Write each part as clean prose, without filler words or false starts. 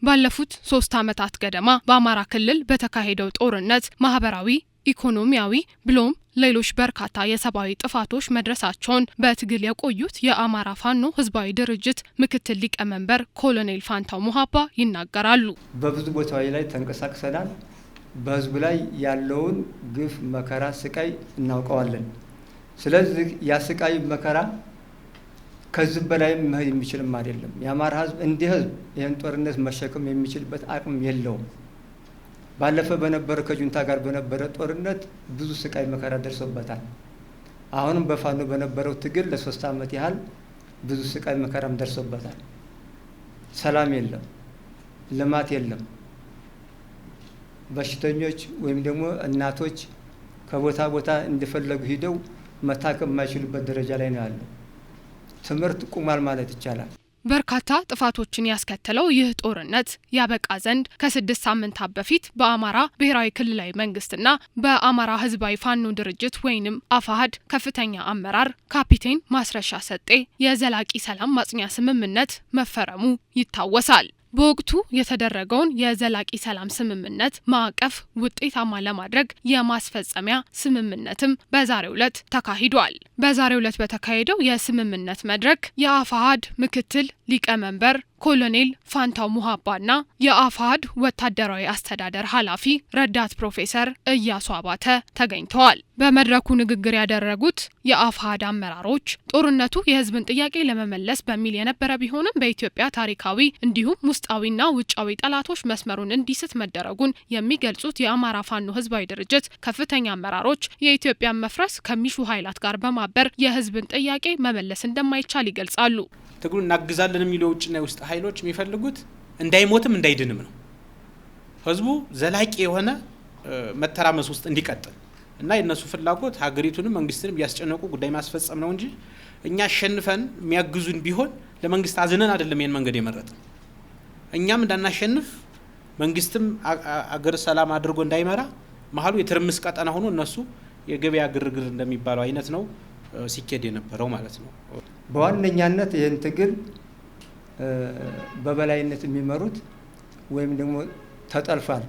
ባለፉት 3 ዓመታት ገደማ በአማራ ክልል በተካሄደው ጦርነት ማህበራዊ፣ ኢኮኖሚያዊ ብሎም ሌሎች በርካታ የሰብአዊ ጥፋቶች መድረሳቸውን በትግል የቆዩት የአማራ ፋኖ ህዝባዊ ድርጅት ምክትል ሊቀመንበር ኮሎኔል ፋንታው ሙሃባ ይናገራሉ። በብዙ ቦታዎች ላይ ተንቀሳቅሰናል። በህዝብ ላይ ያለውን ግፍ፣ መከራ፣ ስቃይ እናውቀዋለን። ስለዚህ ያ ስቃይ መከራ ከዚህ በላይ መሄድ የሚችልም አይደለም። የአማራ ህዝብ እንደ ህዝብ ይህን ጦርነት መሸከም የሚችልበት አቅም የለውም። ባለፈ በነበረ ከጁንታ ጋር በነበረ ጦርነት ብዙ ስቃይ መከራ ደርሶበታል። አሁንም በፋኖ በነበረው ትግል ለ3 ዓመት ያህል ብዙ ስቃይ መከራም ደርሶበታል። ሰላም የለም፣ ልማት የለም። በሽተኞች ወይም ደግሞ እናቶች ከቦታ ቦታ እንደፈለጉ ሂደው መታከም የማይችሉበት ደረጃ ላይ ነው ያለው። ትምህርት ቁሟል ማለት ይቻላል። በርካታ ጥፋቶችን ያስከተለው ይህ ጦርነት ያበቃ ዘንድ ከ6 ሳምንታት በፊት በአማራ ብሔራዊ ክልላዊ መንግስትና በአማራ ህዝባዊ ፋኖ ድርጅት ወይንም አፋሕድ ከፍተኛ አመራር ካፒቴን ማስረሻ ሰጤ የዘላቂ ሰላም ማጽኛ ስምምነት መፈረሙ ይታወሳል። በወቅቱ የተደረገውን የዘላቂ ሰላም ስምምነት ማዕቀፍ ውጤታማ ለማድረግ የማስፈጸሚያ ስምምነትም በዛሬው ዕለት ተካሂዷል። በዛሬው ዕለት በተካሄደው የስምምነት መድረክ የአፋሕድ ምክትል ሊቀመንበር ኮሎኔል ፋንታው ሙሃባና የአፋሕድ ወታደራዊ አስተዳደር ኃላፊ ረዳት ፕሮፌሰር እያሱ አባተ ተገኝተዋል። በመድረኩ ንግግር ያደረጉት የአፋሕድ አመራሮች ጦርነቱ የህዝብን ጥያቄ ለመመለስ በሚል የነበረ ቢሆንም በኢትዮጵያ ታሪካዊ እንዲሁም ውስጣዊና ውጫዊ ጠላቶች መስመሩን እንዲስት መደረጉን የሚገልጹት የአማራ ፋኖ ህዝባዊ ድርጅት ከፍተኛ አመራሮች የኢትዮጵያን መፍረስ ከሚሹ ኃይላት ጋር በማበር የህዝብን ጥያቄ መመለስ እንደማይቻል ይገልጻሉ። ትግሉን እናግዛለን የሚለው ውጭና የውስጥ ኃይሎች የሚፈልጉት እንዳይሞትም እንዳይድንም ነው። ህዝቡ ዘላቂ የሆነ መተራመስ ውስጥ እንዲቀጥል እና የነሱ ፍላጎት ሀገሪቱንም መንግስትንም ያስጨነቁ ጉዳይ ማስፈጸም ነው እንጂ እኛ አሸንፈን የሚያግዙን ቢሆን ለመንግስት አዝነን አይደለም ይሄን መንገድ የመረጠ። እኛም እንዳናሸንፍ መንግስትም አገር ሰላም አድርጎ እንዳይመራ መሀሉ የትርምስ ቀጠና ሆኖ እነሱ የገበያ ግርግር እንደሚባለው አይነት ነው ሲኬድ የነበረው ማለት ነው። በዋነኛነት ይህን ትግል በበላይነት የሚመሩት ወይም ደግሞ ተጠልፏል።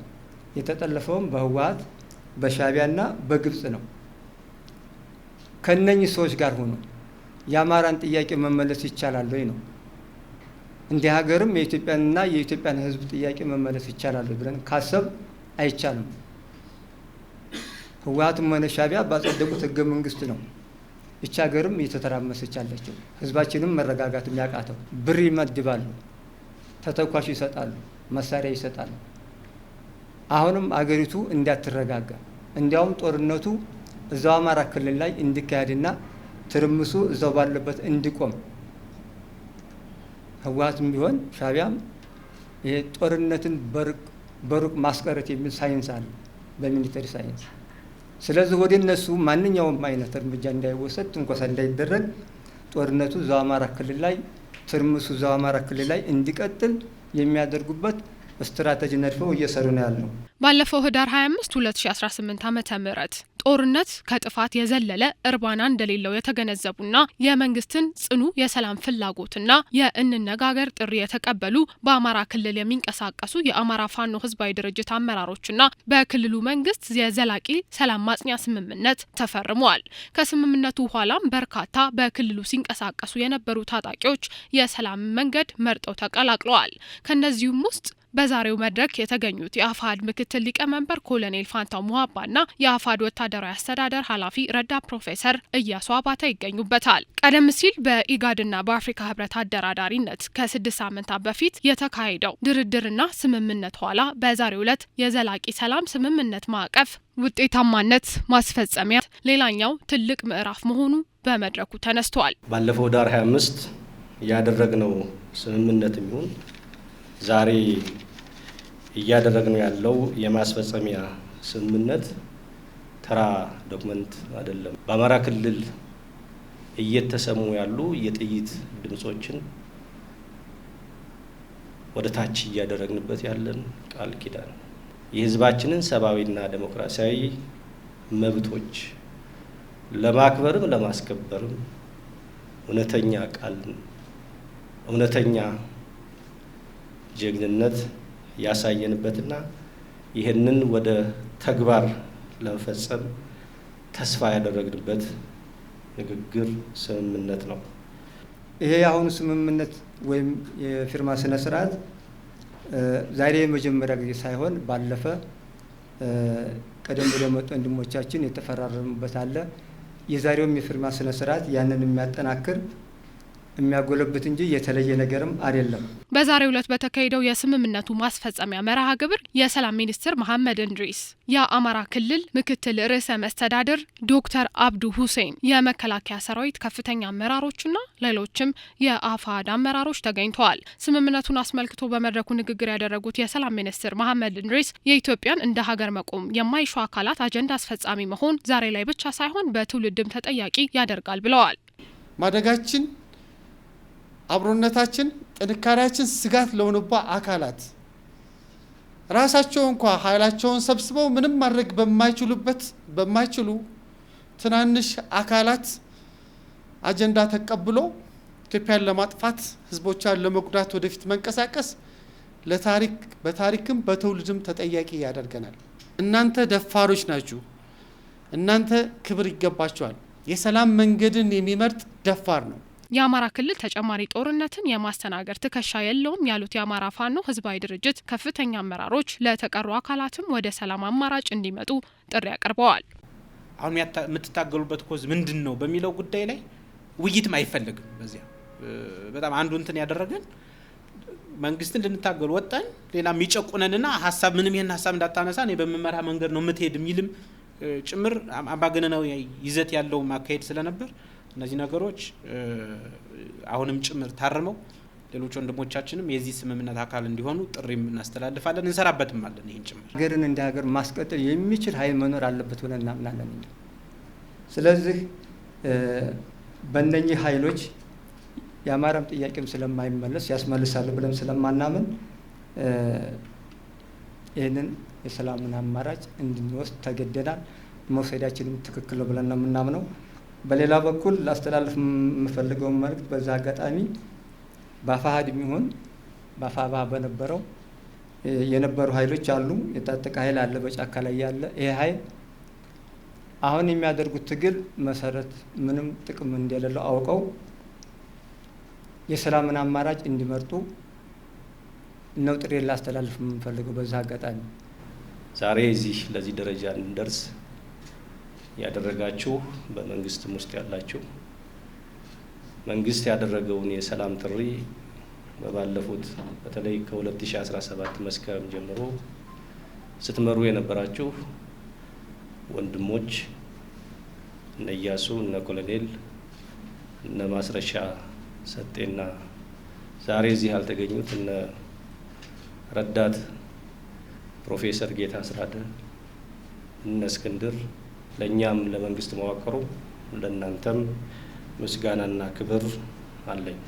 የተጠለፈውም በህወሓት በሻዕቢያና በግብጽ ነው። ከነኚህ ሰዎች ጋር ሆኖ የአማራን ጥያቄ መመለስ ይቻላል ወይ ነው። እንደ ሀገርም የኢትዮጵያንና የኢትዮጵያን ህዝብ ጥያቄ መመለስ ይቻላል ብለን ካሰብ አይቻልም። ህወሓትም ሆነ ሻዕቢያ ባጸደቁት ህገ መንግስት ነው ይህች ሀገርም እየተተራመሰች ያለችው። ህዝባችንም መረጋጋት የሚያቃተው ብር ይመድባሉ፣ ተተኳሽ ይሰጣሉ፣ መሳሪያ ይሰጣሉ። አሁንም አገሪቱ እንዳትረጋጋ እንዲያውም ጦርነቱ እዛው አማራ ክልል ላይ እንዲካሄድና ትርምሱ እዛው ባለበት እንዲቆም ህወሓትም ቢሆን ሻዕቢያም ይሄ ጦርነትን በሩቅ ማስቀረት የሚል ሳይንስ አለ በሚሊተሪ ሳይንስ። ስለዚህ ወደ እነሱ ማንኛውም አይነት እርምጃ እንዳይወሰድ፣ ትንኮሳ እንዳይደረግ ጦርነቱ እዛው አማራ ክልል ላይ ትርምሱ እዛው አማራ ክልል ላይ እንዲቀጥል የሚያደርጉበት ስትራቴጂ ነድፈው እየሰሩ ነው ያለው። ባለፈው ህዳር 25 2018 ዓ.ም ጦርነት ከጥፋት የዘለለ እርባና እንደሌለው የተገነዘቡና የመንግስትን ጽኑ የሰላም ፍላጎትና የእንነጋገር ጥሪ የተቀበሉ በአማራ ክልል የሚንቀሳቀሱ የአማራ ፋኖ ህዝባዊ ድርጅት አመራሮችና በክልሉ መንግስት የዘላቂ ሰላም ማጽኛ ስምምነት ተፈርመዋል። ከስምምነቱ በኋላም በርካታ በክልሉ ሲንቀሳቀሱ የነበሩ ታጣቂዎች የሰላም መንገድ መርጠው ተቀላቅለዋል። ከነዚህም ውስጥ በዛሬው መድረክ የተገኙት የአፋሕድ ምክትል ሊቀመንበር ኮሎኔል ፋንታው ሙሃባና የአፋሕድ ወታደራዊ አስተዳደር ኃላፊ ረዳት ፕሮፌሰር እያሱ አባተ ይገኙበታል። ቀደም ሲል በኢጋድና በአፍሪካ ህብረት አደራዳሪነት ከ6 ሳምንታት በፊት የተካሄደው ድርድርና ስምምነት ኋላ በዛሬው ዕለት የዘላቂ ሰላም ስምምነት ማዕቀፍ ውጤታማነት ማስፈጸሚያ ሌላኛው ትልቅ ምዕራፍ መሆኑ በመድረኩ ተነስቷል። ባለፈው ህዳር 25 ያደረግነው ስምምነት የሚሆን ዛሬ እያደረግነው ያለው የማስፈጸሚያ ስምምነት ተራ ዶክመንት አይደለም። በአማራ ክልል እየተሰሙ ያሉ የጥይት ድምጾችን ወደ ታች እያደረግንበት ያለን ቃል ኪዳን የህዝባችንን ሰብአዊና ዴሞክራሲያዊ መብቶች ለማክበርም ለማስከበርም እውነተኛ ጀግንነት ያሳየንበትና ይህንን ወደ ተግባር ለመፈጸም ተስፋ ያደረግንበት ንግግር ስምምነት ነው። ይሄ የአሁኑ ስምምነት ወይም የፊርማ ስነ ስርዓት ዛሬ የመጀመሪያ ጊዜ ሳይሆን ባለፈ ቀደም ብሎ የመጡ ወንድሞቻችን የተፈራረሙበት አለ። የዛሬውም የፊርማ ስነ ስርዓት ያንን የሚያጠናክር የሚያጎለብት እንጂ የተለየ ነገርም አይደለም። በዛሬው ዕለት በተካሄደው የስምምነቱ ማስፈጸሚያ መርሃ ግብር የሰላም ሚኒስትር መሐመድ እንድሪስ፣ የአማራ ክልል ምክትል ርዕሰ መስተዳድር ዶክተር አብዱ ሁሴን፣ የመከላከያ ሰራዊት ከፍተኛ አመራሮችና ሌሎችም የአፋሕድ አመራሮች ተገኝተዋል። ስምምነቱን አስመልክቶ በመድረኩ ንግግር ያደረጉት የሰላም ሚኒስትር መሐመድ እንድሪስ የኢትዮጵያን እንደ ሀገር መቆም የማይሹ አካላት አጀንዳ አስፈጻሚ መሆን ዛሬ ላይ ብቻ ሳይሆን በትውልድም ተጠያቂ ያደርጋል ብለዋል። ማደጋችን፣ አብሮነታችን፣ ጥንካሬያችን ስጋት ለሆኑባ አካላት ራሳቸው እንኳ ኃይላቸውን ሰብስበው ምንም ማድረግ በማይችሉ ትናንሽ አካላት አጀንዳ ተቀብሎ ኢትዮጵያን ለማጥፋት ህዝቦቿን ለመጉዳት ወደፊት መንቀሳቀስ በታሪክም በትውልድም ተጠያቂ ያደርገናል። እናንተ ደፋሮች ናችሁ። እናንተ ክብር ይገባችኋል። የሰላም መንገድን የሚመርጥ ደፋር ነው። የአማራ ክልል ተጨማሪ ጦርነትን የማስተናገድ ትከሻ የለውም ያሉት የአማራ ፋኖ ህዝባዊ ድርጅት ከፍተኛ አመራሮች ለተቀሩ አካላትም ወደ ሰላም አማራጭ እንዲመጡ ጥሪ አቅርበዋል። አሁን የምትታገሉበት ኮዝ ምንድን ነው በሚለው ጉዳይ ላይ ውይይትም አይፈልግም። በዚያ በጣም አንዱ እንትን ያደረገን መንግስትን ልንታገሉ ወጣን ሌላ የሚጨቁነንና ሀሳብ ምንም ይሄን ሀሳብ እንዳታነሳ እኔ በመመራ መንገድ ነው የምትሄድ የሚልም ጭምር አምባገነናዊ ይዘት ያለው ማካሄድ ስለነበር እነዚህ ነገሮች አሁንም ጭምር ታርመው ሌሎች ወንድሞቻችንም የዚህ ስምምነት አካል እንዲሆኑ ጥሪ እናስተላልፋለን፣ እንሰራበትም አለን። ይሄን ጭምር ሀገርን እንደ ሀገር ማስቀጠል የሚችል ኃይል መኖር አለበት ብለን እናምናለን። ስለዚህ በእነኚህ ኃይሎች የአማራም ጥያቄም ስለማይመለስ ያስመልሳሉ ብለን ስለማናምን ይህንን የሰላምን አማራጭ እንድንወስድ ተገደናል። መውሰዳችንም ትክክል ነው ብለን ነው የምናምነው። በሌላ በኩል ላስተላልፍ የምፈልገው መልእክት በዛ አጋጣሚ በአፋሕድ የሚሆን በአፋባ በነበረው የነበሩ ኃይሎች አሉ። የታጠቀ ኃይል አለ፣ በጫካ ላይ ያለ። ይሄ ኃይል አሁን የሚያደርጉት ትግል መሰረት ምንም ጥቅም እንደሌለው አውቀው የሰላምን አማራጭ እንዲመርጡ ነው ጥሪ ላስተላልፍ የምፈልገው በዛ አጋጣሚ። ዛሬ እዚህ ለዚህ ደረጃ እንደርስ ያደረጋችሁ በመንግስትም ውስጥ ያላችሁ መንግስት ያደረገውን የሰላም ጥሪ በባለፉት በተለይ ከ2017 መስከረም ጀምሮ ስትመሩ የነበራችሁ ወንድሞች እነ ኢያሱ፣ እነ ኮሎኔል፣ እነ ማስረሻ ሰጤና ዛሬ እዚህ ያልተገኙት እነ ረዳት ፕሮፌሰር ጌታ አስራደ፣ እነ እስክንድር፣ ለእኛም ለመንግስት መዋቅሩ ለእናንተም ምስጋናና ክብር አለኝ።